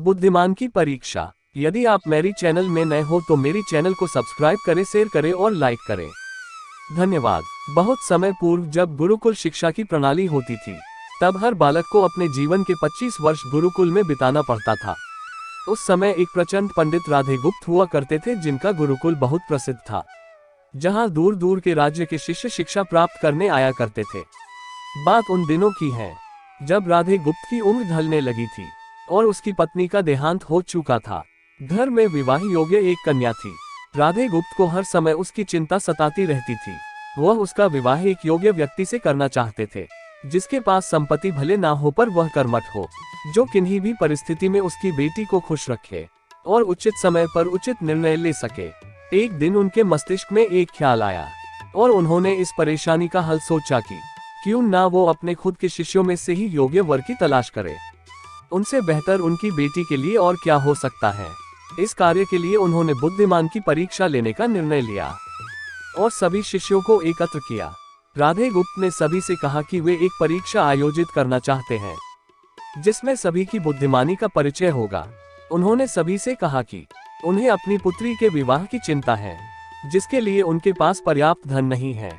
बुद्धिमान की परीक्षा। यदि आप मेरी चैनल में नए हो तो मेरी चैनल को सब्सक्राइब करें, शेयर करें और लाइक करें। धन्यवाद। बहुत समय पूर्व जब गुरुकुल शिक्षा की प्रणाली होती थी, तब हर बालक को अपने जीवन के 25 वर्ष गुरुकुल में बिताना पड़ता था। उस समय एक प्रचंड पंडित राधे गुप्त हुआ करते थे, जिनका गुरुकुल बहुत प्रसिद्ध था, जहां दूर दूर के राज्य के शिष्य शिक्षा प्राप्त करने आया करते थे। बात उन दिनों की है जब राधे गुप्त की उम्र ढलने लगी थी और उसकी पत्नी का देहांत हो चुका था। घर में विवाह योग्य एक कन्या थी। राधे गुप्त को हर समय उसकी चिंता सताती रहती थी। वह उसका विवाह एक योग्य व्यक्ति से करना चाहते थे, जिसके पास संपत्ति भले ना हो पर वह कर्मठ हो, जो किन्हीं भी परिस्थिति में उसकी बेटी को खुश रखे और उचित समय पर उचित निर्णय ले सके। एक दिन उनके मस्तिष्क में एक ख्याल आया और उन्होंने इस परेशानी का हल सोचा कि क्यों ना वो अपने खुद के शिष्यों में से ही योग्य वर की तलाश करे। उनसे बेहतर उनकी बेटी के लिए और क्या हो सकता है। इस कार्य के लिए उन्होंने बुद्धिमान की परीक्षा लेने का निर्णय लिया और सभी शिष्यों को एकत्र किया। राधे गुप्त ने सभी से कहा कि वे एक परीक्षा आयोजित करना चाहते हैं, जिसमें सभी की बुद्धिमानी का परिचय होगा। उन्होंने सभी से कहा कि उन्हें अपनी पुत्री के विवाह की चिंता है, जिसके लिए उनके पास पर्याप्त धन नहीं है।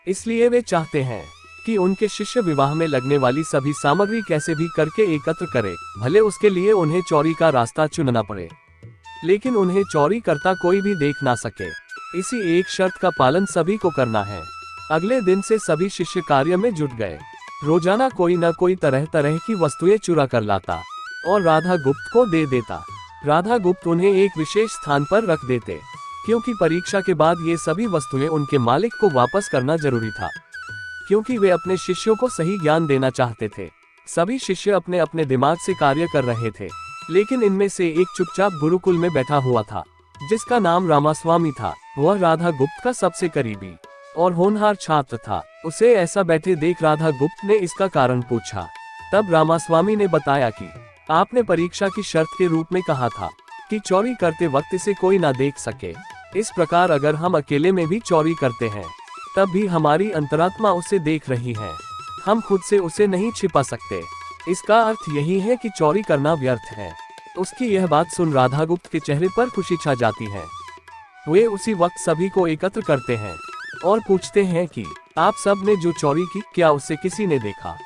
इसलिए वे चाहते हैं कि उनके शिष्य विवाह में लगने वाली सभी सामग्री कैसे भी करके एकत्र करें, भले उसके लिए उन्हें चोरी का रास्ता चुनना पड़े, लेकिन उन्हें चोरी करता कोई भी देख ना सके। इसी एक शर्त का पालन सभी को करना है। अगले दिन से सभी शिष्य कार्य में जुट गए। रोजाना कोई न कोई तरह तरह की वस्तुएं चुरा कर लाता और राधा गुप्त को दे देता। राधा गुप्त उन्हें एक विशेष स्थान पर रख देते, क्योंकि परीक्षा के बाद ये सभी वस्तुएं उनके मालिक को वापस करना जरूरी था, क्योंकि वे अपने शिष्यों को सही ज्ञान देना चाहते थे। सभी शिष्य अपने अपने दिमाग से कार्य कर रहे थे, लेकिन इनमें से एक चुपचाप गुरुकुल में बैठा हुआ था, जिसका नाम रामास्वामी था। वह राधा गुप्त का सबसे करीबी और होनहार छात्र था। उसे ऐसा बैठे देख राधा गुप्त ने इसका कारण पूछा। तब रामास्वामी ने बताया कि आपने परीक्षा की शर्त के रूप में कहा था कि चोरी करते वक्त इसे कोई ना देख सके। इस प्रकार अगर हम अकेले में भी चोरी करते हैं, तब भी हमारी अंतरात्मा उसे देख रही है। हम खुद से उसे नहीं छिपा सकते। इसका अर्थ यही है कि चोरी करना व्यर्थ है। उसकी यह बात सुन राधा गुप्त के चेहरे पर खुशी छा जाती है। वे उसी वक्त सभी को एकत्र करते हैं और पूछते हैं कि आप सब ने जो चोरी की, क्या उसे किसी ने देखा?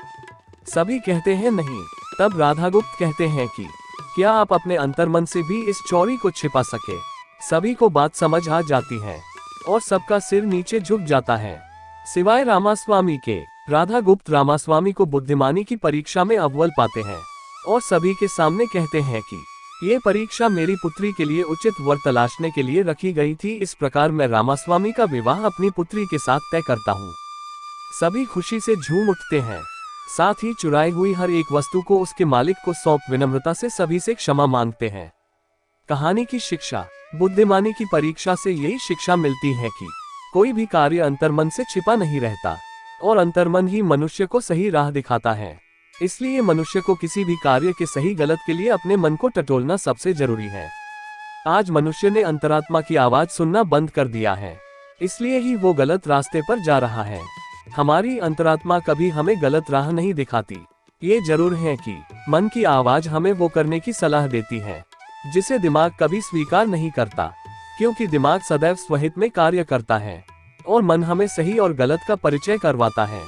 सभी कहते हैं नहीं। तब राधा गुप्त कहते हैं कि क्या आप अपने अंतर्मन से भी इस चोरी को छिपा सके? सभी को बात समझ आ जाती है और सबका सिर नीचे झुक जाता है, सिवाय रामास्वामी के। राधा गुप्त रामास्वामी को बुद्धिमानी की परीक्षा में अव्वल पाते हैं और सभी के सामने कहते हैं कि ये परीक्षा मेरी पुत्री के लिए उचित वर तलाशने के लिए रखी गई थी। इस प्रकार मैं रामास्वामी का विवाह अपनी पुत्री के साथ तय करता हूँ। सभी खुशी से झूम उठते हैं, साथ ही चुराई हुई हर एक वस्तु को उसके मालिक को सौंप विनम्रता से सभी से क्षमा मांगते हैं। कहानी की शिक्षा। बुद्धिमानी की परीक्षा से यही शिक्षा मिलती है कि कोई भी कार्य अंतर्मन से छिपा नहीं रहता और अंतर्मन ही मनुष्य को सही राह दिखाता है। इसलिए मनुष्य को किसी भी कार्य के सही गलत के लिए अपने मन को टटोलना सबसे जरूरी है। आज मनुष्य ने अंतरात्मा की आवाज सुनना बंद कर दिया है, इसलिए ही वो गलत रास्ते पर जा रहा है। हमारी अंतरात्मा कभी हमें गलत राह नहीं दिखाती। ये जरूर है कि मन की आवाज हमें वो करने की सलाह देती है जिसे दिमाग कभी स्वीकार नहीं करता, क्योंकि दिमाग सदैव स्वहित में कार्य करता है और मन हमें सही और गलत का परिचय करवाता है।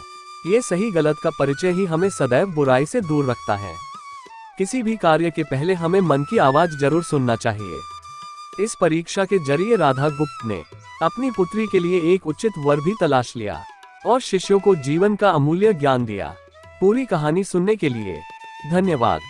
ये सही गलत का परिचय ही हमें सदैव बुराई से दूर रखता है। किसी भी कार्य के पहले हमें मन की आवाज जरूर सुनना चाहिए। इस परीक्षा के जरिए राधा गुप्त ने अपनी पुत्री के लिए एक उचित वर भी तलाश लिया और शिष्यों को जीवन का अमूल्य ज्ञान दिया। पूरी कहानी सुनने के लिए धन्यवाद।